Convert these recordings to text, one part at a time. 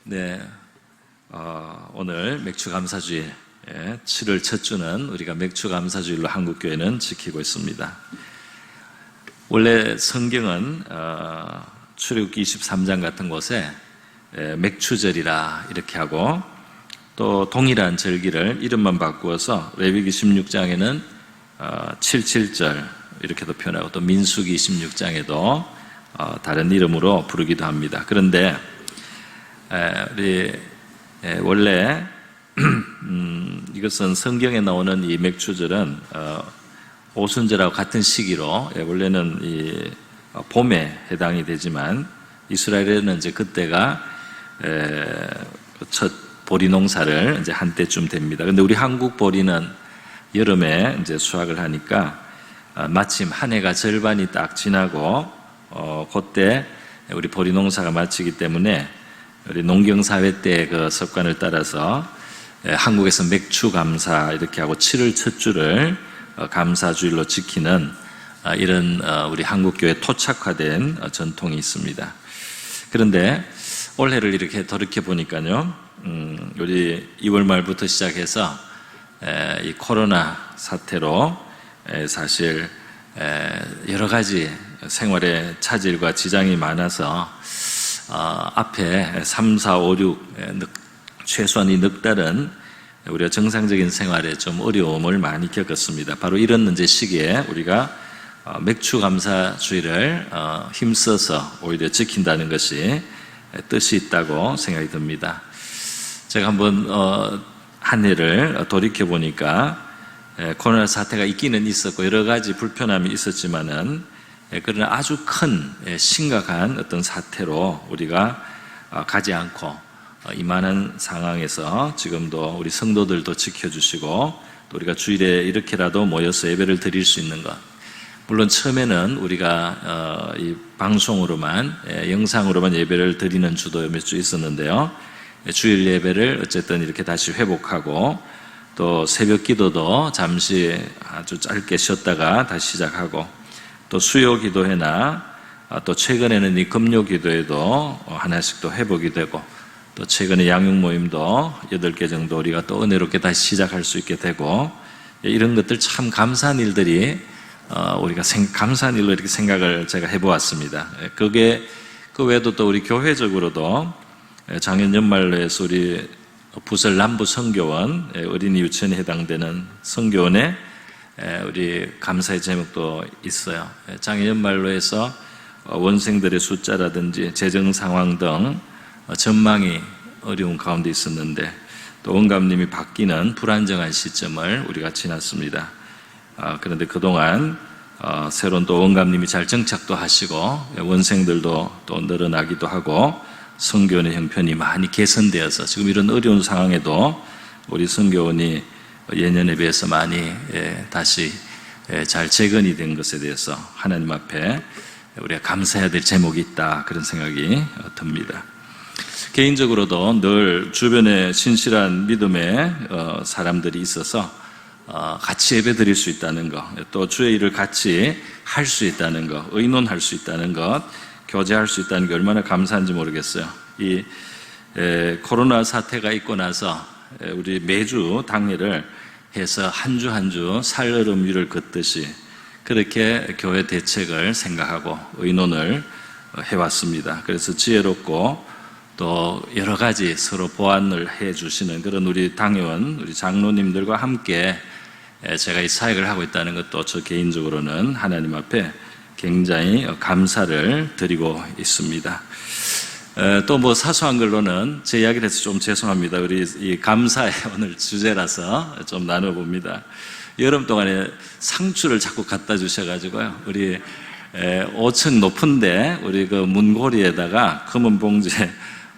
네, 오늘 맥주감사주일 7월 첫 주는 우리가 맥주감사주일로 한국교회는 지키고 있습니다. 원래 성경은 출애굽기 23장 같은 곳에 맥주절이라 이렇게 하고, 또 동일한 절기를 이름만 바꾸어서 레위기 16장에는 77절 이렇게도 표현하고, 또 민수기 26장에도 다른 이름으로 부르기도 합니다. 그런데 우리 원래 이것은 성경에 나오는 이 맥주절은 오순절하고 같은 시기로 원래는 이 봄에 해당이 되지만, 이스라엘에는 이제 그때가 첫 보리 농사를 이제 한때쯤 됩니다. 근데 우리 한국 보리는 여름에 이제 수확을 하니까 마침 한 해가 절반이 딱 지나고 그때 우리 보리 농사가 마치기 때문에 우리 농경사회 때 그 습관을 따라서 한국에서 맥주감사 이렇게 하고 7월 첫 주를 감사주일로 지키는 이런 우리 한국교회 토착화된 전통이 있습니다. 그런데 올해를 이렇게 돌이켜 보니까요, 우리 2월 말부터 시작해서 이 코로나 사태로 사실 여러 가지 생활에 차질과 지장이 많아서 앞에 3, 4, 5, 6 최소한 이 넉 달은 우리가 정상적인 생활에 좀 어려움을 많이 겪었습니다. 바로 이런 이제 시기에 우리가 맥주감사주일을 힘써서 오히려 지킨다는 것이 뜻이 있다고 생각이 듭니다. 제가 한번 한 해를 돌이켜 보니까 코로나 사태가 있기는 있었고 여러 가지 불편함이 있었지만은, 그러나 아주 큰 심각한 어떤 사태로 우리가 가지 않고 이만한 상황에서 지금도 우리 성도들도 지켜주시고, 또 우리가 주일에 이렇게라도 모여서 예배를 드릴 수 있는 것, 물론 처음에는 우리가 이 방송으로만 영상으로만 예배를 드리는 주도 몇 주 있었는데요, 주일 예배를 어쨌든 이렇게 다시 회복하고, 또 새벽 기도도 잠시 아주 짧게 쉬었다가 다시 시작하고, 또 수요 기도회나 또 최근에는 이 금요 기도회도 하나씩 또 회복이 되고, 또 최근에 양육 모임도 8개 정도 우리가 또 은혜롭게 다시 시작할 수 있게 되고, 이런 것들 참 감사한 일들이 우리가 감사한 일로 이렇게 생각을 제가 해보았습니다. 그게 그 외에도 또 우리 교회적으로도 작년 연말로 해서 우리 부설 남부 성교원 어린이 유치원에 해당되는 성교원에 우리 감사의 제목도 있어요. 작년 연말로 해서 원생들의 숫자라든지 재정 상황 등 전망이 어려운 가운데 있었는데, 또 원감님이 바뀌는 불안정한 시점을 우리가 지났습니다. 그런데 그동안 새로운 또 원감님이 잘 정착도 하시고 원생들도 또 늘어나기도 하고 성교원의 형편이 많이 개선되어서 지금 이런 어려운 상황에도 우리 성교원이 예년에 비해서 많이 다시 잘 재건이 된 것에 대해서 하나님 앞에 우리가 감사해야 될 제목이 있다, 그런 생각이 듭니다. 개인적으로도 늘 주변에 신실한 믿음의 사람들이 있어서 같이 예배 드릴 수 있다는 것, 또 주의 일을 같이 할 수 있다는 것, 의논할 수 있다는 것, 교제할 수 있다는 게 얼마나 감사한지 모르겠어요. 이 코로나 사태가 있고 나서 우리 매주 당회를 해서 한 주 한 주 살얼음 위를 걷듯이 그렇게 교회 대책을 생각하고 의논을 해왔습니다. 그래서 지혜롭고 또 여러 가지 서로 보완을 해주시는 그런 우리 당회원, 우리 장로님들과 함께 제가 이 사역을 하고 있다는 것도 저 개인적으로는 하나님 앞에 굉장히 감사를 드리고 있습니다. 또 뭐 사소한 걸로는 제 이야기를 해서 좀 죄송합니다. 우리 이 감사의 오늘 주제라서 좀 나눠봅니다. 여름 동안에 상추를 자꾸 갖다 주셔가지고요, 우리 5층 높은데 우리 그 문고리에다가 검은 봉지에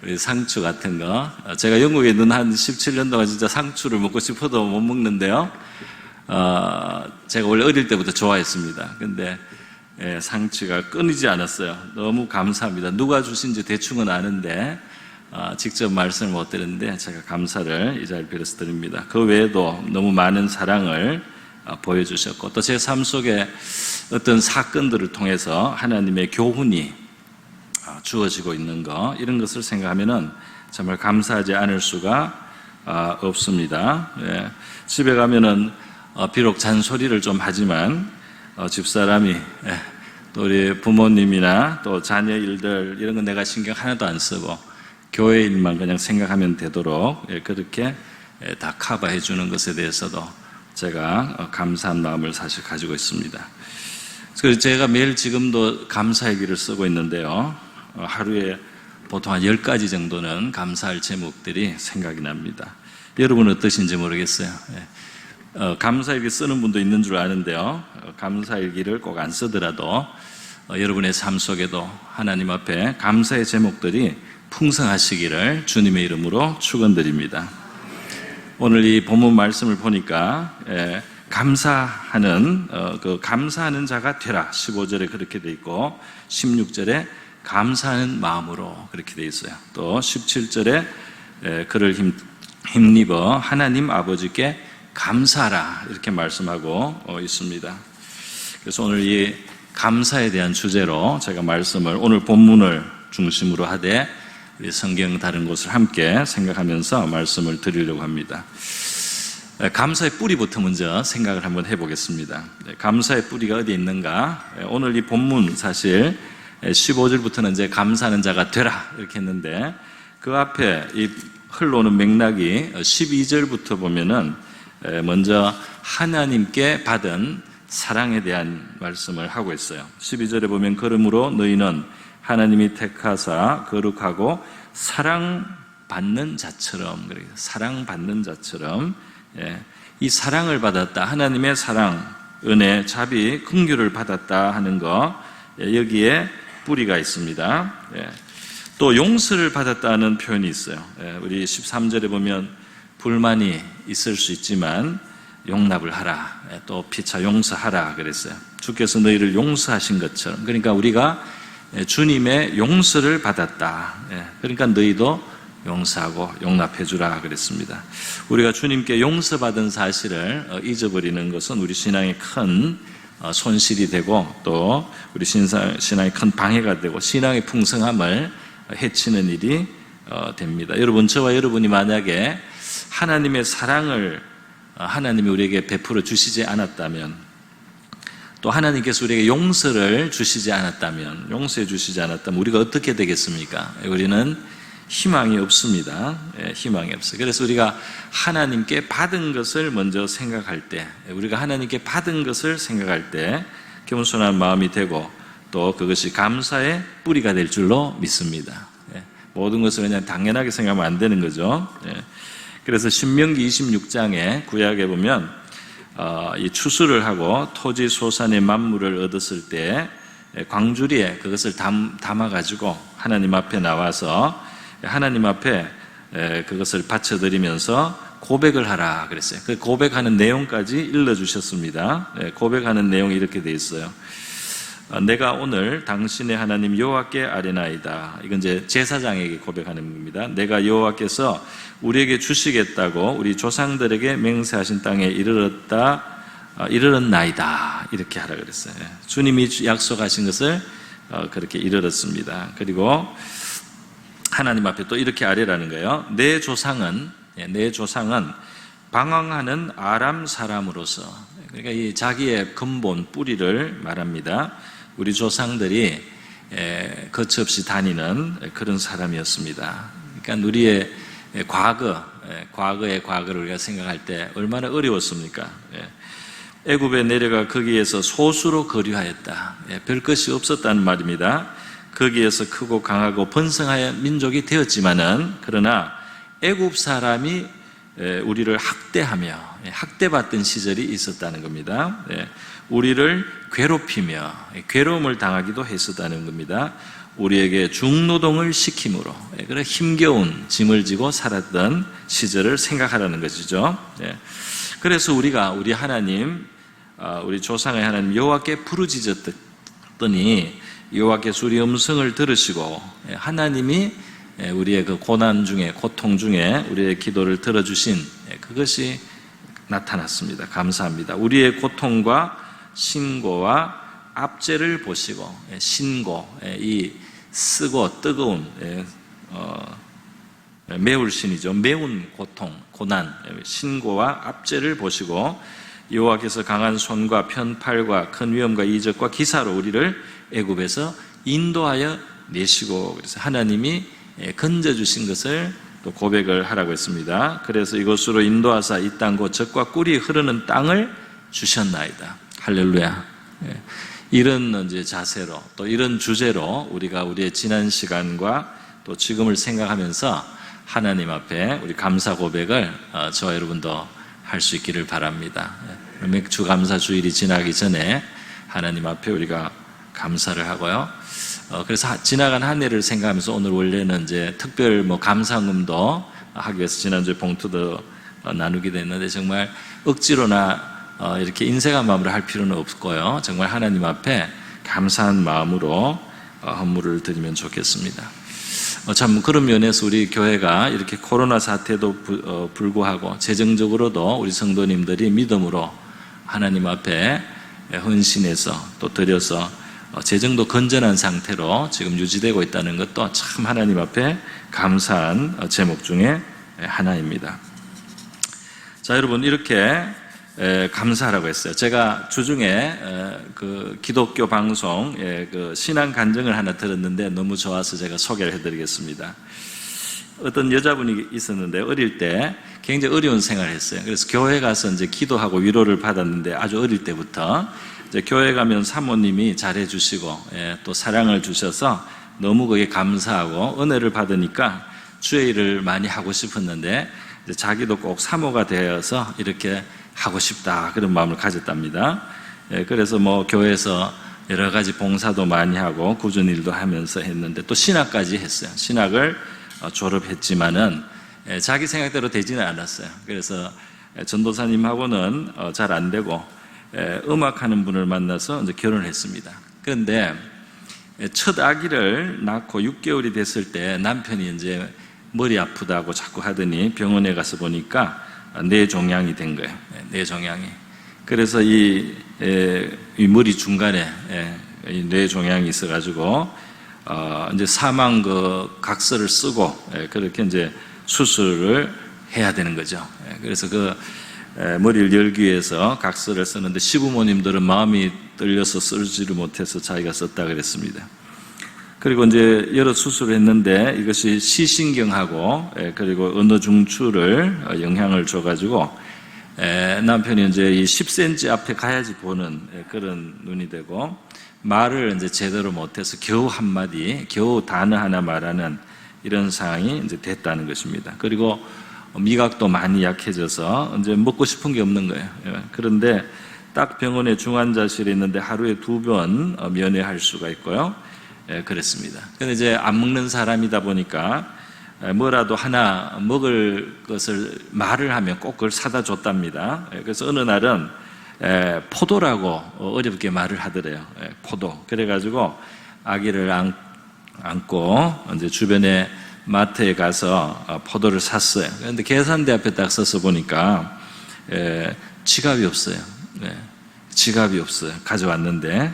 우리 상추 같은 거, 제가 영국에 있는 한 17년 동안 진짜 상추를 먹고 싶어도 못 먹는데요, 제가 원래 어릴 때부터 좋아했습니다. 근데 상추가 끊이지 않았어요. 너무 감사합니다. 누가 주신지 대충은 아는데 직접 말씀을 못 드렸는데 제가 감사를 이 자리를 빌어서 드립니다. 그 외에도 너무 많은 사랑을 보여주셨고, 또 제 삶 속에 어떤 사건들을 통해서 하나님의 교훈이 주어지고 있는 거, 이런 것을 생각하면은 정말 감사하지 않을 수가 없습니다. 예. 집에 가면은 비록 잔소리를 좀 하지만 집사람이 또 우리 부모님이나 또 자녀 일들 이런 건 내가 신경 하나도 안 쓰고 교회 일만 그냥 생각하면 되도록 그렇게 다 커버해 주는 것에 대해서도 제가 감사한 마음을 사실 가지고 있습니다. 그래서 제가 매일 지금도 감사일기를 쓰고 있는데요. 하루에 보통 한 10가지 정도는 감사할 제목들이 생각이 납니다. 여러분은 어떠신지 모르겠어요. 감사일기 쓰는 분도 있는 줄 아는데요. 감사일기를 꼭 안 쓰더라도 여러분의 삶 속에도 하나님 앞에 감사의 제목들이 풍성하시기를 주님의 이름으로 축원드립니다. 오늘 이 본문 말씀을 보니까 감사하는 감사하는 자가 되라 15절에 그렇게 돼 있고 16절에 감사하는 마음으로 그렇게 돼 있어요. 또 17절에 그를 힘입어 하나님 아버지께 감사하라 이렇게 말씀하고 있습니다. 그래서 오늘 이 감사에 대한 주제로 제가 말씀을 오늘 본문을 중심으로 하되 우리 성경 다른 곳을 함께 생각하면서 말씀을 드리려고 합니다. 감사의 뿌리부터 먼저 생각을 한번 해보겠습니다. 감사의 뿌리가 어디에 있는가? 오늘 이 본문 사실 15절부터는 이제 감사하는 자가 되라 이렇게 했는데 그 앞에 이 흘러오는 맥락이 12절부터 보면은 먼저 하나님께 받은 사랑에 대한 말씀을 하고 있어요. 12절에 보면 그러므로 너희는 하나님이 택하사 거룩하고 사랑받는 자처럼, 사랑받는 자처럼 이 사랑을 받았다. 하나님의 사랑, 은혜, 자비, 긍휼을 받았다 하는 거 여기에 뿌리가 있습니다. 또 용서를 받았다는 표현이 있어요. 우리 13절에 보면 불만이 있을 수 있지만 용납을 하라. 또 피차 용서하라 그랬어요. 주께서 너희를 용서하신 것처럼. 그러니까 우리가 주님의 용서를 받았다. 그러니까 너희도 용서하고 용납해 주라 그랬습니다. 우리가 주님께 용서받은 사실을 잊어버리는 것은 우리 신앙의 큰 손실이 되고 또 우리 신앙의 큰 방해가 되고 신앙의 풍성함을 해치는 일이 됩니다. 여러분, 저와 여러분이 만약에 하나님의 사랑을 하나님이 우리에게 베풀어 주시지 않았다면, 또 하나님께서 우리에게 용서를 주시지 않았다면, 용서해 주시지 않았다면 우리가 어떻게 되겠습니까? 우리는 희망이 없습니다. 희망이 없어요. 그래서 우리가 하나님께 받은 것을 먼저 생각할 때, 우리가 하나님께 받은 것을 생각할 때 겸손한 마음이 되고 또 그것이 감사의 뿌리가 될 줄로 믿습니다. 모든 것을 그냥 당연하게 생각하면 안 되는 거죠. 그래서 신명기 26장에 구약에 보면 이 추수를 하고 토지 소산의 만물을 얻었을 때 광주리에 그것을 담아가지고 하나님 앞에 나와서 하나님 앞에 그것을 바쳐드리면서 고백을 하라 그랬어요. 그 고백하는 내용까지 일러주셨습니다. 고백하는 내용이 이렇게 돼 있어요. 내가 오늘 당신의 하나님 여호와께 아뢰나이다. 이건 이제 제사장에게 고백하는 겁니다. 내가 여호와께서 우리에게 주시겠다고 우리 조상들에게 맹세하신 땅에 이르렀나이다. 이렇게 하라 그랬어요. 주님이 약속하신 것을 그렇게 이르렀습니다. 그리고 하나님 앞에 또 이렇게 아뢰라는 거예요. 내 조상은 방황하는 아람 사람으로서, 그러니까 이 자기의 근본 뿌리를 말합니다. 우리 조상들이 거침없이 다니는 그런 사람이었습니다. 그러니까 우리의 과거의 과거를 우리가 생각할 때 얼마나 어려웠습니까? 애굽에 내려가 거기에서 소수로 거류하였다. 별 것이 없었다는 말입니다. 거기에서 크고 강하고 번성하여 민족이 되었지만은, 그러나 애굽 사람이 우리를 학대하며 학대받던 시절이 있었다는 겁니다. 우리를 괴롭히며 괴로움을 당하기도 했었다는 겁니다. 우리에게 중노동을 시킴으로 그래 힘겨운 짐을 지고 살았던 시절을 생각하라는 것이죠. 그래서 우리가 우리 하나님, 우리 조상의 하나님 여호와께 부르짖었더니 여호와께서 우리 음성을 들으시고 하나님이 우리의 그 고난 중에, 고통 중에 우리의 기도를 들어주신 그것이 나타났습니다. 감사합니다. 우리의 고통과 신고와 압제를 보시고, 신고, 이 쓰고 뜨거운 매울신이죠. 매운 고통, 고난, 신고와 압제를 보시고 여호와께서 강한 손과 편팔과 큰 위엄과 이적과 기사로 우리를 애굽에서 인도하여 내시고, 그래서 하나님이 건져주신 것을 또 고백을 하라고 했습니다. 그래서 이곳으로 인도하사 이 땅 곧 젖과 꿀이 흐르는 땅을 주셨나이다. 할렐루야. 이런 이제 자세로 또 이런 주제로 우리가 우리의 지난 시간과 또 지금을 생각하면서 하나님 앞에 우리 감사 고백을 저와 여러분도 할 수 있기를 바랍니다. 맥주 감사 주일이 지나기 전에 하나님 앞에 우리가 감사를 하고요. 그래서 지나간 한 해를 생각하면서 오늘 원래는 이제 특별 감사음도 하기 위해서 지난주에 봉투도 나누게 됐는데, 정말 억지로나 이렇게 인색한 마음으로 할 필요는 없고요. 정말 하나님 앞에 감사한 마음으로 헌물을 드리면 좋겠습니다. 참 그런 면에서 우리 교회가 이렇게 코로나 사태도 불구하고 재정적으로도 우리 성도님들이 믿음으로 하나님 앞에 헌신해서 또 드려서 재정도 건전한 상태로 지금 유지되고 있다는 것도 참 하나님 앞에 감사한 제목 중에 하나입니다. 자, 여러분, 이렇게 감사하라고 했어요. 제가 주중에 그 기독교 방송 그 신앙 간증을 하나 들었는데 너무 좋아서 제가 소개를 해드리겠습니다. 어떤 여자분이 있었는데 어릴 때 굉장히 어려운 생활을 했어요. 그래서 교회 가서 이제 기도하고 위로를 받았는데 아주 어릴 때부터 이제 교회 가면 사모님이 잘해주시고 또 사랑을 주셔서 너무 그게 감사하고 은혜를 받으니까 주의 일을 많이 하고 싶었는데 이제 자기도 꼭 사모가 되어서 이렇게 하고 싶다, 그런 마음을 가졌답니다. 그래서 교회에서 여러 가지 봉사도 많이 하고 꾸준히 일도 하면서 했는데 또 신학까지 했어요. 신학을 졸업했지만은 자기 생각대로 되지는 않았어요. 그래서 전도사님하고는 잘 안 되고 음악하는 분을 만나서 이제 결혼을 했습니다. 그런데 첫 아기를 낳고 6개월이 됐을 때 남편이 이제 머리 아프다고 자꾸 하더니 병원에 가서 보니까 뇌종양이 된 거예요. 뇌종양이. 그래서 이 머리 중간에 이 뇌종양이 있어가지고 이제 사망 그 각서를 쓰고 그렇게 이제 수술을 해야 되는 거죠. 그래서 그 머리를 열기 위해서 각서를 쓰는데 시부모님들은 마음이 떨려서 쓰지를 못해서 자기가 썼다 그랬습니다. 그리고 이제 여러 수술을 했는데 이것이 시신경하고 그리고 언어 중추를 영향을 줘가지고 남편이 이제 이 10cm 앞에 가야지 보는 그런 눈이 되고 말을 이제 제대로 못해서 겨우 한마디, 겨우 단어 하나 말하는 이런 상황이 이제 됐다는 것입니다. 그리고 미각도 많이 약해져서 이제 먹고 싶은 게 없는 거예요. 그런데 딱 병원에 중환자실에 있는데 하루에 2번 면회할 수가 있고요. 그랬습니다. 근데 이제 안 먹는 사람이다 보니까 뭐라도 하나 먹을 것을 말을 하면 꼭 그걸 사다 줬답니다. 그래서 어느 날은 포도라고 어렵게 말을 하더래요. 포도. 그래가지고 아기를 안고 이제 주변에 마트에 가서 포도를 샀어요. 그런데 계산대 앞에 딱 서서 보니까 지갑이 없어요. 지갑이 없어요. 가져왔는데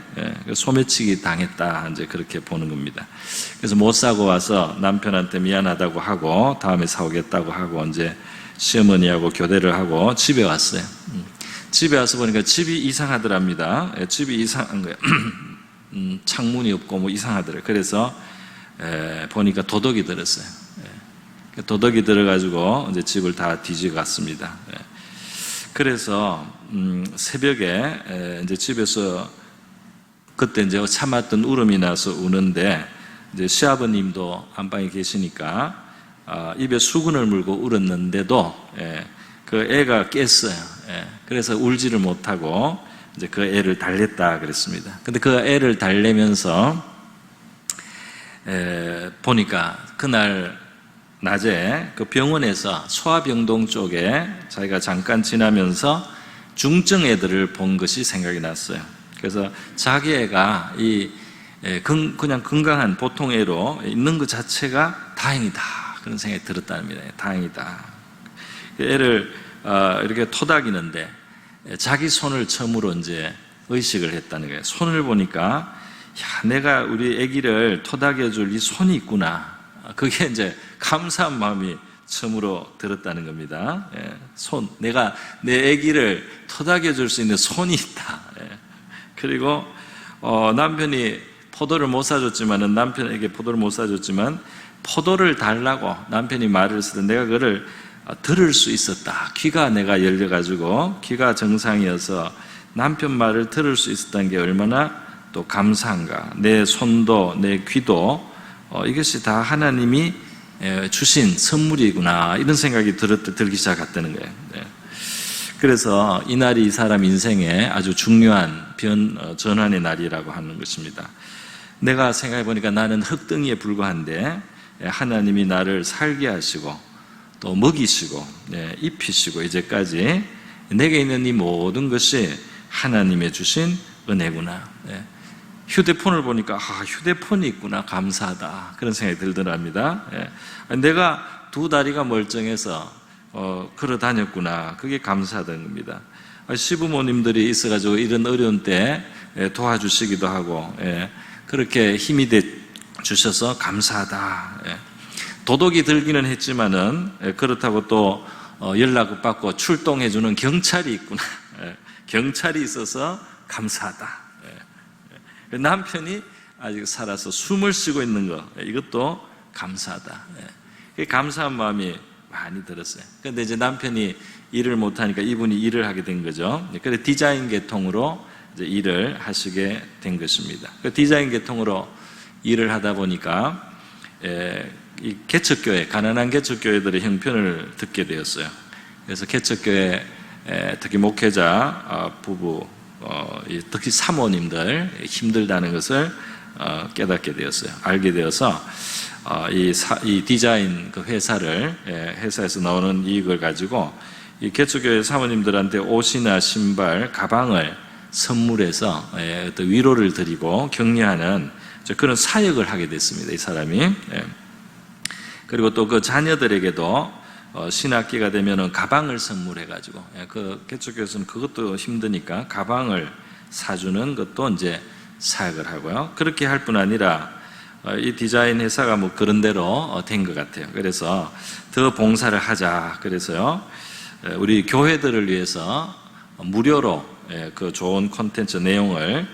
소매치기 당했다, 이제 그렇게 보는 겁니다. 그래서 못 사고 와서 남편한테 미안하다고 하고 다음에 사오겠다고 하고 이제 시어머니하고 교대를 하고 집에 왔어요. 집에 와서 보니까 집이 이상하더랍니다. 집이 이상한 거예요. 창문이 없고 이상하더래요. 그래서 보니까 도둑이 들었어요. 도둑이 들어가지고 이제 집을 다 뒤져갔습니다. 그래서 새벽에 이제 집에서 그때 이제 참았던 울음이 나서 우는데 이제 시아버님도 안방에 계시니까 입에 수건을 물고 울었는데도 그 애가 깼어요. 그래서 울지를 못하고 이제 그 애를 달랬다 그랬습니다. 근데 그 애를 달래면서 보니까 그날 낮에 그 병원에서 소아병동 쪽에 자기가 잠깐 지나면서 중증 애들을 본 것이 생각이 났어요. 그래서 자기 애가 그냥 건강한 보통 애로 있는 것 자체가 다행이다, 그런 생각이 들었다는 겁니다. 다행이다. 애를 이렇게 토닥이는데 자기 손을 처음으로 이제 의식을 했다는 거예요. 손을 보니까 내가 우리 아기를 토닥여줄 이 손이 있구나. 그게 이제 감사한 마음이 처음으로 들었다는 겁니다. 손, 내가 내 아기를 토닥여줄 수 있는 손이 있다. 그리고 남편이 포도를 못 사줬지만은 남편에게 포도를 못 사줬지만 포도를 달라고 남편이 말을 했을 때 내가 그거를 들을 수 있었다. 귀가 내가 열려가지고 귀가 정상이어서 남편 말을 들을 수 있었다는 게 얼마나 또 감사한가. 내 손도 내 귀도 이것이 다 하나님이 주신 선물이구나 이런 생각이 들기 시작했다는 거예요. 그래서 이날이 이 사람 인생에 아주 중요한 전환의 날이라고 하는 것입니다. 내가 생각해 보니까 나는 흙덩이에 불과한데 하나님이 나를 살게 하시고 또 먹이시고 입히시고 이제까지 내게 있는 이 모든 것이 하나님의 주신 은혜구나. 휴대폰을 보니까 휴대폰이 있구나, 감사하다 그런 생각이 들더랍니다. 내가 두 다리가 멀쩡해서 걸어 다녔구나, 그게 감사하다는 겁니다. 시부모님들이 있어가지고 이런 어려운 때 도와주시기도 하고 그렇게 힘이 돼 주셔서 감사하다. 도둑이 들기는 했지만은 그렇다고 또 연락을 받고 출동해주는 경찰이 있구나. 경찰이 있어서 감사하다. 남편이 아직 살아서 숨을 쉬고 있는 거, 이것도 감사하다. 감사한 마음이 많이 들었어요. 그런데 이제 남편이 일을 못하니까 이분이 일을 하게 된 거죠. 그래서 디자인 계통으로 이제 일을 하시게 된 것입니다. 그 디자인 계통으로 일을 하다 보니까 이 개척교회, 가난한 개척교회들의 형편을 듣게 되었어요. 그래서 개척교회 특히 목회자 부부, 특히 사모님들 힘들다는 것을 깨닫게 되었어요. 알게 되어서 이 디자인 그 회사에서 나오는 이익을 가지고 이 개척교회 사모님들한테 옷이나 신발, 가방을 선물해서 어떤 위로를 드리고 격려하는 그런 사역을 하게 됐습니다. 이 사람이. 그리고 또 그 자녀들에게도 신학기가 되면은 가방을 선물해가지고, 그 개척교회에서는 그것도 힘드니까 가방을 사주는 것도 이제 사역을 하고요. 그렇게 할 뿐 아니라 이 디자인 회사가 뭐 그런 대로 된 것 같아요. 그래서 더 봉사를 하자. 그래서요, 우리 교회들을 위해서 무료로 그 좋은 콘텐츠 내용을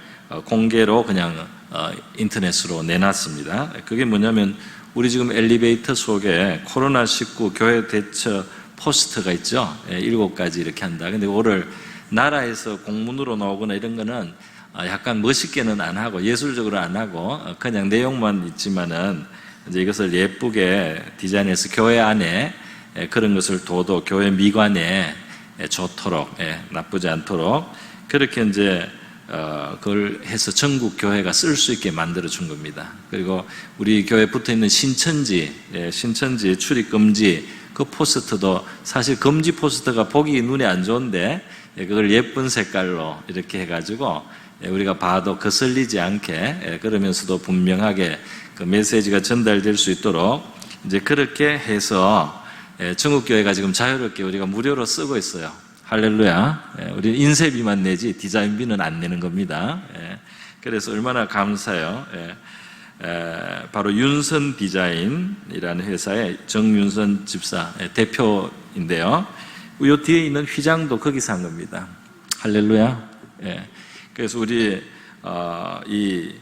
공개로 그냥 인터넷으로 내놨습니다. 그게 뭐냐면 우리 지금 엘리베이터 속에 코로나19 교회 대처 포스터가 있죠. 7가지 이렇게 한다. 근데 오늘 나라에서 공문으로 나오거나 이런 거는 약간 멋있게는 안 하고 예술적으로 안 하고 그냥 내용만 있지만은 이제 이것을 예쁘게 디자인해서 교회 안에 그런 것을 둬도 교회 미관에 좋도록, 나쁘지 않도록 그렇게 이제 그걸 해서 전국 교회가 쓸 수 있게 만들어 준 겁니다. 그리고 우리 교회에 붙어 있는 신천지 출입 금지 그 포스터도 사실 금지 포스터가 보기 눈에 안 좋은데 그걸 예쁜 색깔로 이렇게 해가지고 우리가 봐도 거슬리지 않게 그러면서도 분명하게 그 메시지가 전달될 수 있도록 이제 그렇게 해서 전국 교회가 지금 자유롭게 우리가 무료로 쓰고 있어요. 할렐루야. 우리 인쇄비만 내지 디자인비는 안 내는 겁니다. 그래서 얼마나 감사해요. 바로 윤선 디자인이라는 회사의 정윤선 집사 대표인데요. 이 뒤에 있는 휘장도 거기서 한 겁니다. 할렐루야. 그래서 우리 이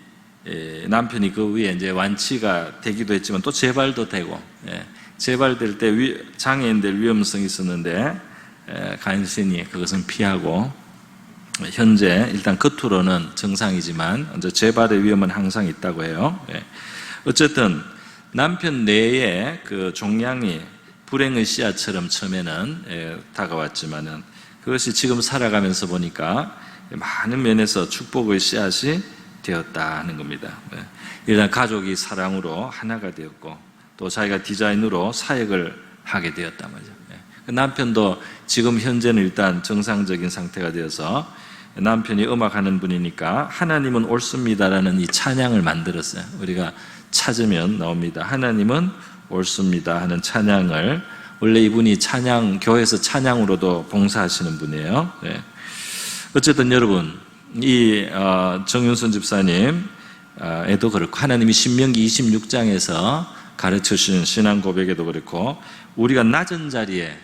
남편이 그 위에 이제 완치가 되기도 했지만 또 재발도 되고, 재발될 때 장애인들 위험성이 있었는데 간신히 그것은 피하고 현재 일단 겉으로는 정상이지만 이제 재발의 위험은 항상 있다고 해요. 어쨌든 남편 내에 그 종양이 불행의 씨앗처럼 처음에는 다가왔지만은 그것이 지금 살아가면서 보니까 많은 면에서 축복의 씨앗이 되었다 하는 겁니다. 일단 가족이 사랑으로 하나가 되었고 또 자기가 디자인으로 사역을 하게 되었단 말이죠. 남편도 지금 현재는 일단 정상적인 상태가 되어서 남편이 음악하는 분이니까 하나님은 옳습니다라는 이 찬양을 만들었어요. 우리가 찾으면 나옵니다. 하나님은 옳습니다 하는 찬양을, 원래 이분이 찬양, 교회에서 찬양으로도 봉사하시는 분이에요. 어쨌든 여러분, 이 정윤선 집사님 에도 그렇고 하나님이 신명기 26장에서 가르쳐주신 신앙 고백에도 그렇고 우리가 낮은 자리에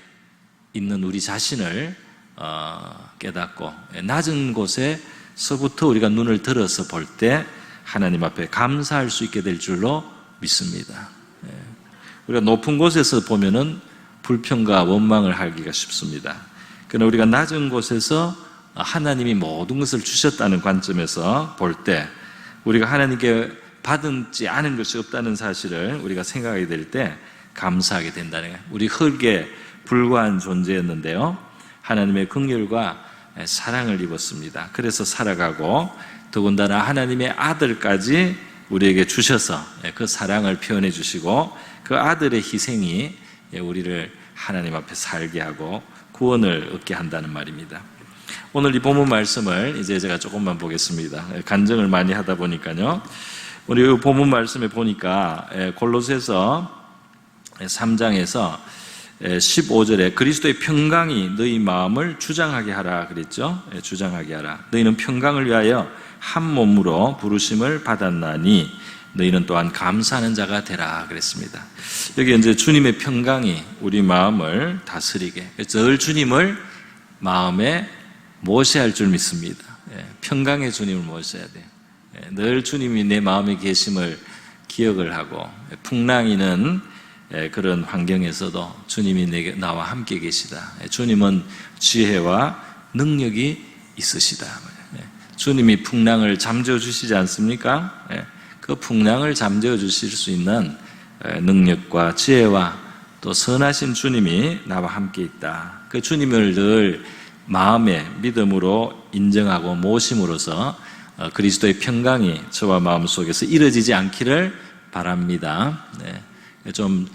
있는 우리 자신을 깨닫고 낮은 곳에서부터 우리가 눈을 들어서 볼 때 하나님 앞에 감사할 수 있게 될 줄로 믿습니다. 우리가 높은 곳에서 보면은 불평과 원망을 하기가 쉽습니다. 그러나 우리가 낮은 곳에서 하나님이 모든 것을 주셨다는 관점에서 볼 때 우리가 하나님께 받지 않은 것이 없다는 사실을 우리가 생각하게 될 때 감사하게 된다는 거예요. 우리 흙에 불과한 존재였는데요, 하나님의 긍휼과 사랑을 입었습니다. 그래서 살아가고 더군다나 하나님의 아들까지 우리에게 주셔서 그 사랑을 표현해 주시고 그 아들의 희생이 우리를 하나님 앞에 살게 하고 구원을 얻게 한다는 말입니다. 오늘 이 본문 말씀을 이제 제가 조금만 보겠습니다. 간증을 많이 하다 보니까요. 우리 이 본문 말씀에 보니까 골로새서 3장에서 15절에 그리스도의 평강이 너희 마음을 주장하게 하라 그랬죠. 주장하게 하라. 너희는 평강을 위하여 한 몸으로 부르심을 받았나니 너희는 또한 감사하는 자가 되라 그랬습니다. 여기 이제 주님의 평강이 우리 마음을 다스리게, 늘 주님을 마음에 모셔야 할 줄 믿습니다. 평강의 주님을 모셔야 돼요. 늘 주님이 내 마음에 계심을 기억을 하고 풍랑이는 그런 환경에서도 주님이 나와 함께 계시다. 주님은 지혜와 능력이 있으시다. 주님이 풍랑을 잠재워 주시지 않습니까? 그 풍랑을 잠재워 주실 수 있는 능력과 지혜와 또 선하신 주님이 나와 함께 있다. 그 주님을 늘 마음의 믿음으로 인정하고 모심으로써 그리스도의 평강이 저와 마음속에서 이루어지지 않기를 바랍니다. 좀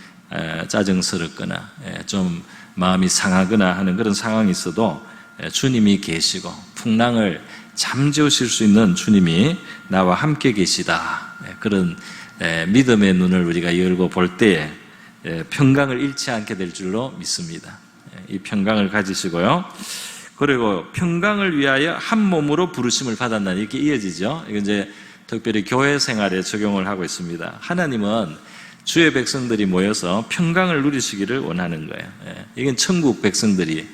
짜증스럽거나 좀 마음이 상하거나 하는 그런 상황이 있어도 주님이 계시고 풍랑을 잠재우실 수 있는 주님이 나와 함께 계시다. 그런 믿음의 눈을 우리가 열고 볼 때에 평강을 잃지 않게 될 줄로 믿습니다. 이 평강을 가지시고요. 그리고 평강을 위하여 한 몸으로 부르심을 받았나니 이렇게 이어지죠. 이건 이제 특별히 교회 생활에 적용을 하고 있습니다. 하나님은 주의 백성들이 모여서 평강을 누리시기를 원하는 거예요. 이건 천국 백성들이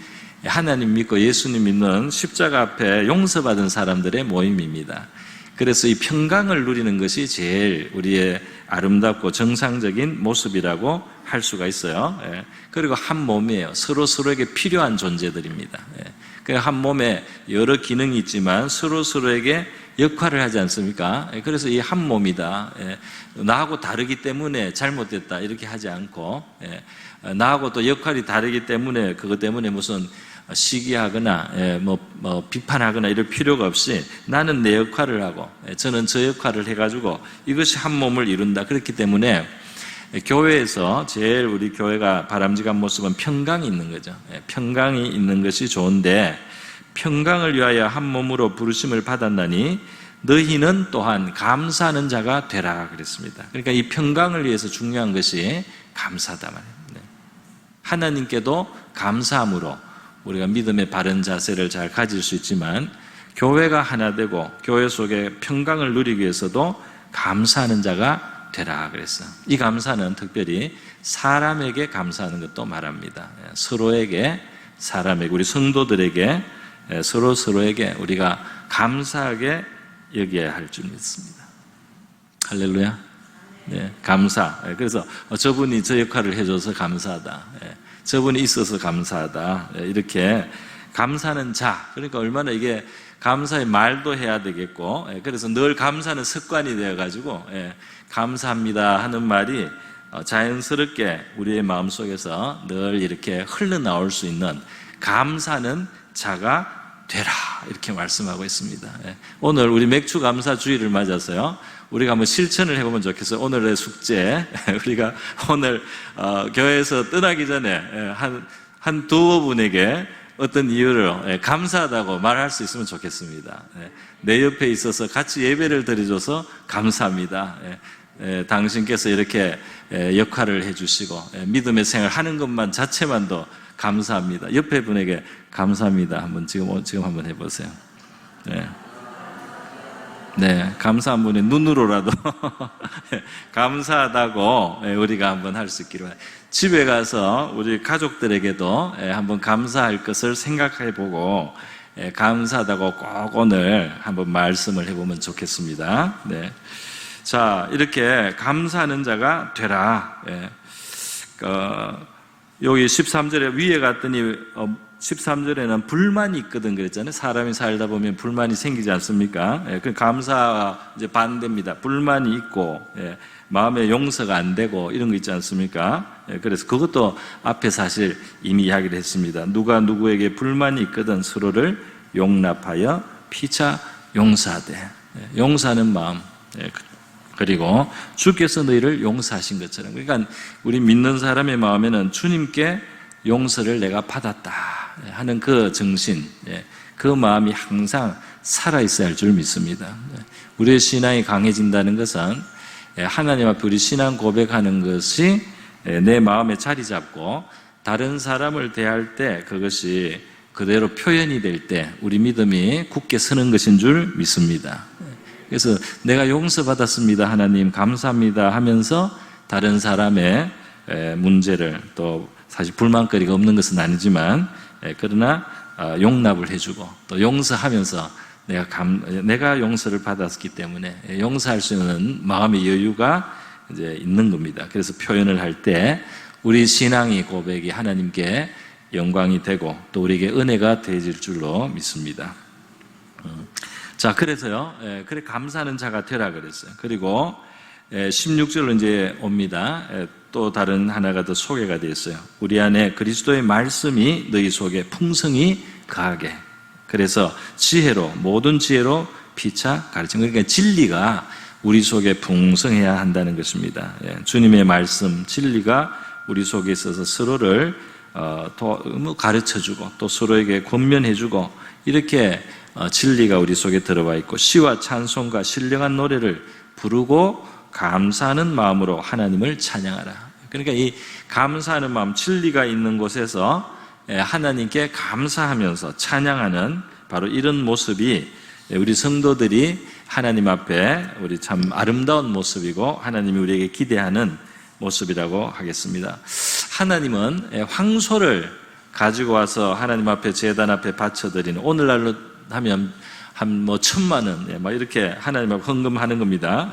하나님 믿고 예수님 믿는 십자가 앞에 용서받은 사람들의 모임입니다. 그래서 이 평강을 누리는 것이 제일 우리의 아름답고 정상적인 모습이라고 할 수가 있어요. 그리고 한 몸이에요. 서로에게 필요한 존재들입니다. 한 몸에 여러 기능이 있지만 서로에게 역할을 하지 않습니까? 그래서 이 한 몸이다. 나하고 다르기 때문에 잘못됐다 이렇게 하지 않고 나하고 또 역할이 다르기 때문에 그것 때문에 무슨 시기하거나 비판하거나 이럴 필요가 없이 나는 내 역할을 하고 저는 저 역할을 해가지고 이것이 한 몸을 이룬다. 그렇기 때문에 교회에서 제일 우리 교회가 바람직한 모습은 평강이 있는 거죠. 평강이 있는 것이 좋은데 평강을 위하여 한 몸으로 부르심을 받았나니 너희는 또한 감사하는 자가 되라 그랬습니다. 그러니까 이 평강을 위해서 중요한 것이 감사다 말입니다. 하나님께도 감사함으로 우리가 믿음의 바른 자세를 잘 가질 수 있지만 교회가 하나 되고 교회 속에 평강을 누리기 위해서도 감사하는 자가 되라 그랬어요. 이 감사는 특별히 사람에게 감사하는 것도 말합니다. 서로에게, 사람에게, 우리 성도들에게 서로에게 우리가 감사하게 여겨야 할 줄 믿습니다. 할렐루야. 네, 감사. 그래서 저분이 저 역할을 해줘서 감사하다. 저분이 있어서 감사하다. 이렇게 감사하는 자. 그러니까 얼마나 이게 감사의 말도 해야 되겠고, 그래서 늘 감사는 습관이 되어가지고 감사합니다 하는 말이 자연스럽게 우리의 마음속에서 늘 이렇게 흘러나올 수 있는 감사는 자가 되라 이렇게 말씀하고 있습니다. 오늘 우리 맥주 감사 주일을 맞아서요, 우리가 한번 실천을 해보면 좋겠어요. 오늘의 숙제, 우리가 오늘 교회에서 떠나기 전에 한 두어 분에게 어떤 이유로 감사하다고 말할 수 있으면 좋겠습니다. 내 옆에 있어서 같이 예배를 드려줘서 감사합니다. 당신께서 이렇게 역할을 해주시고 믿음의 생활 하는 것만 자체만도 감사합니다. 옆에 분에게 감사합니다. 한번 지금 한번 해보세요. 네. 네, 감사한 분의 눈으로라도 감사하다고 우리가 한번 할 수 있기를 바랍니다. 집에 가서 우리 가족들에게도 한번 감사할 것을 생각해 보고 감사하다고 꼭 오늘 한번 말씀을 해보면 좋겠습니다. 네. 자, 이렇게 감사하는 자가 되라. 여기 13절에 위에 갔더니 13절에는 불만이 있거든 그랬잖아요. 사람이 살다 보면 불만이 생기지 않습니까? 그 감사와 이제 반대입니다. 불만이 있고 마음의 용서가 안 되고 이런 거 있지 않습니까? 그래서 그것도 앞에 사실 이미 이야기를 했습니다. 누가 누구에게 불만이 있거든 서로를 용납하여 피차 용서하되, 용서하는 마음. 그리고 주께서 너희를 용서하신 것처럼, 그러니까 우리 믿는 사람의 마음에는 주님께 용서를 내가 받았다 하는 그 정신, 그 마음이 항상 살아있어야 할 줄 믿습니다. 우리의 신앙이 강해진다는 것은 하나님 앞에 우리 신앙 고백하는 것이 내 마음에 자리 잡고 다른 사람을 대할 때 그것이 그대로 표현이 될 때 우리 믿음이 굳게 서는 것인 줄 믿습니다. 그래서 내가 용서받았습니다, 하나님 감사합니다 하면서 다른 사람의 문제를, 또 사실 불만거리가 없는 것은 아니지만 그러나 용납을 해주고 또 용서하면서 내가 용서를 받았기 때문에 용서할 수 있는 마음의 여유가 이제 있는 겁니다. 그래서 표현을 할 때 우리 신앙의 고백이 하나님께 영광이 되고 또 우리에게 은혜가 되질 줄로 믿습니다. 자, 그래서요, 그래 감사하는 자가 되라 그랬어요. 그리고 16절로 이제 옵니다. 또 다른 하나가 더 소개가 되어 있어요. 우리 안에 그리스도의 말씀이 너희 속에 풍성히 거하게. 그래서 지혜로, 모든 지혜로 피차 가르침. 그러니까 진리가 우리 속에 풍성해야 한다는 것입니다. 주님의 말씀, 진리가 우리 속에 있어서 서로를 가르쳐주고 또 서로에게 권면해주고 이렇게 진리가 우리 속에 들어와 있고 시와 찬송과 신령한 노래를 부르고 감사하는 마음으로 하나님을 찬양하라. 그러니까 이 감사하는 마음, 진리가 있는 곳에서 하나님께 감사하면서 찬양하는 바로 이런 모습이 우리 성도들이 하나님 앞에 우리 참 아름다운 모습이고 하나님이 우리에게 기대하는 모습이라고 하겠습니다. 하나님은 황소를 가지고 와서 하나님 앞에 제단 앞에 바쳐드리는, 오늘날로 하면 한 1,000만 원, 막 이렇게 하나님 앞에 헌금하는 겁니다.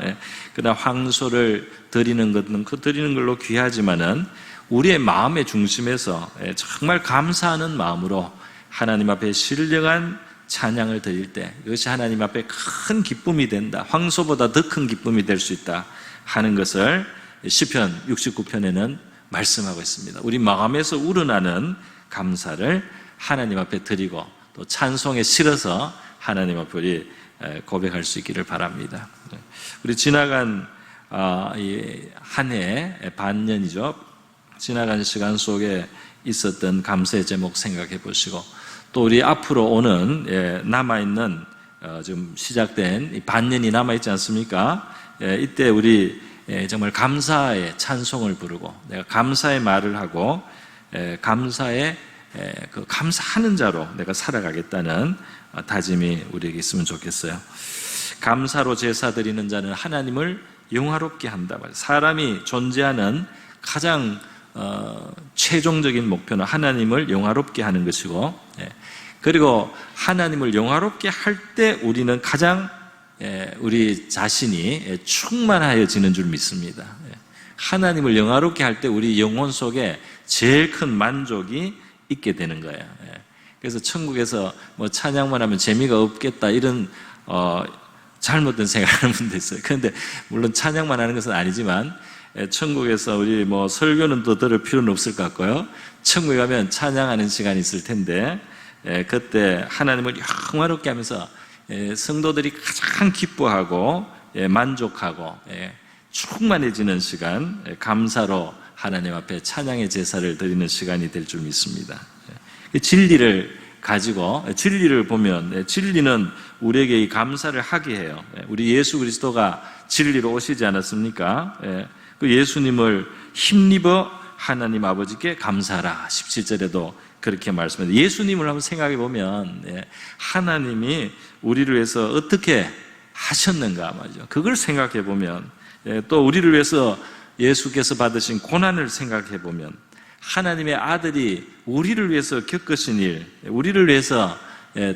그러나 황소를 드리는 것은 그 드리는 걸로 귀하지만은 우리의 마음의 중심에서 정말 감사하는 마음으로 하나님 앞에 신령한 찬양을 드릴 때 이것이 하나님 앞에 큰 기쁨이 된다. 황소보다 더 큰 기쁨이 될 수 있다 하는 것을 시편 69편에는 말씀하고 있습니다. 우리 마음에서 우러나는 감사를 하나님 앞에 드리고 또 찬송에 실어서 하나님 앞에 우리 고백할 수 있기를 바랍니다. 우리 지나간 한 해 반년이죠. 지나간 시간 속에 있었던 감사의 제목 생각해 보시고 또 우리 앞으로 오는 남아있는 지금 시작된 반년이 남아있지 않습니까? 이때 우리 정말 감사의 찬송을 부르고 내가 감사의 말을 하고 감사의 그 감사하는 자로 내가 살아가겠다는 다짐이 우리에게 있으면 좋겠어요. 감사로 제사 드리는 자는 하나님을 영화롭게 한다. 사람이 존재하는 가장 최종적인 목표는 하나님을 영화롭게 하는 것이고, 그리고 하나님을 영화롭게 할 때 우리는 가장 우리 자신이 충만하여지는 줄 믿습니다. 하나님을 영화롭게 할 때 우리 영혼 속에 제일 큰 만족이 있게 되는 거예요. 그래서 천국에서 뭐 찬양만 하면 재미가 없겠다 이런 잘못된 생각하는 분도 있어요. 그런데 물론 찬양만 하는 것은 아니지만 천국에서 우리 뭐 설교는 더 들을 필요는 없을 것 같고요. 천국에 가면 찬양하는 시간이 있을 텐데 그때 하나님을 영화롭게 하면서 성도들이 가장 기뻐하고 만족하고 충만해지는 시간, 감사로 하나님 앞에 찬양의 제사를 드리는 시간이 될 줄 믿습니다. 진리를 가지고 진리를 보면 진리는 우리에게 이 감사를 하게 해요. 우리 예수 그리스도가 진리로 오시지 않았습니까? 그 예수님을 힘입어 하나님 아버지께 감사하라. 17절에도 그렇게 말씀합니다. 예수님을 한번 생각해 보면 하나님이 우리를 위해서 어떻게 하셨는가 말이죠. 그걸 생각해 보면, 또 우리를 위해서 예수께서 받으신 고난을 생각해 보면, 하나님의 아들이 우리를 위해서 겪으신 일, 우리를 위해서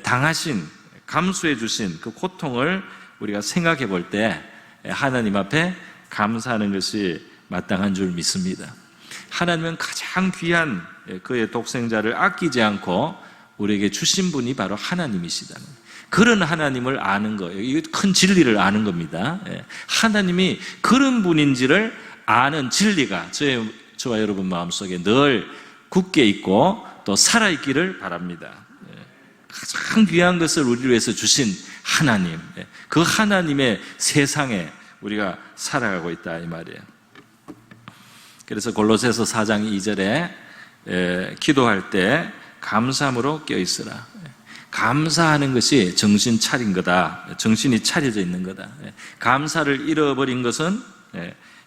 당하신, 감수해 주신 그 고통을 우리가 생각해 볼 때 하나님 앞에 감사하는 것이 마땅한 줄 믿습니다. 하나님은 가장 귀한 그의 독생자를 아끼지 않고 우리에게 주신 분이 바로 하나님이시다는 거예요. 그런 하나님을 아는 거예요. 이거 큰 진리를 아는 겁니다. 하나님이 그런 분인지를 아는 진리가 저와 여러분 마음속에 늘 굳게 있고 또 살아있기를 바랍니다. 가장 귀한 것을 우리를 위해서 주신 하나님, 그 하나님의 세상에 우리가 살아가고 있다 이 말이에요. 그래서 골로새서 4장 2절에 기도할 때 감사함으로 껴있으라. 감사하는 것이 정신 차린 거다. 정신이 차려져 있는 거다. 감사를 잃어버린 것은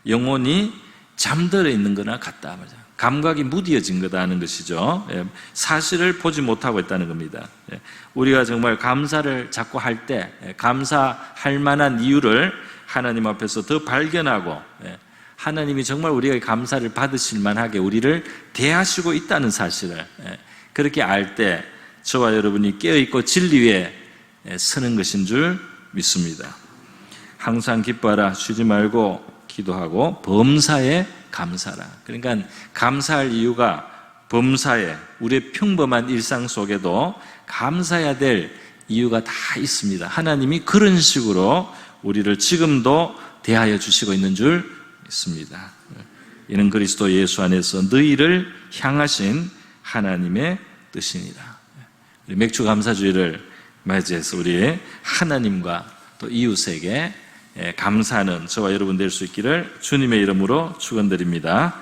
영혼이 잠들어 있는 거나 같다. 감각이 무디어진 거다 하는 것이죠. 사실을 보지 못하고 있다는 겁니다. 우리가 정말 감사를 자꾸 할 때 감사할 만한 이유를 하나님 앞에서 더 발견하고 하나님이 정말 우리가 감사를 받으실 만하게 우리를 대하시고 있다는 사실을 그렇게 알 때 저와 여러분이 깨어있고 진리 위에 서는 것인 줄 믿습니다. 항상 기뻐하라, 쉬지 말고 기도하고 범사에 감사라. 그러니까 감사할 이유가 범사에, 우리의 평범한 일상 속에도 감사해야 될 이유가 다 있습니다. 하나님이 그런 식으로 우리를 지금도 대하여 주시고 있는 줄 믿습니다. 이는 그리스도 예수 안에서 너희를 향하신 하나님의 뜻이니라. 우리 맥주 감사주의를 맞이해서 우리 하나님과 또 이웃에게 감사하는 저와 여러분 될 수 있기를 주님의 이름으로 축원드립니다.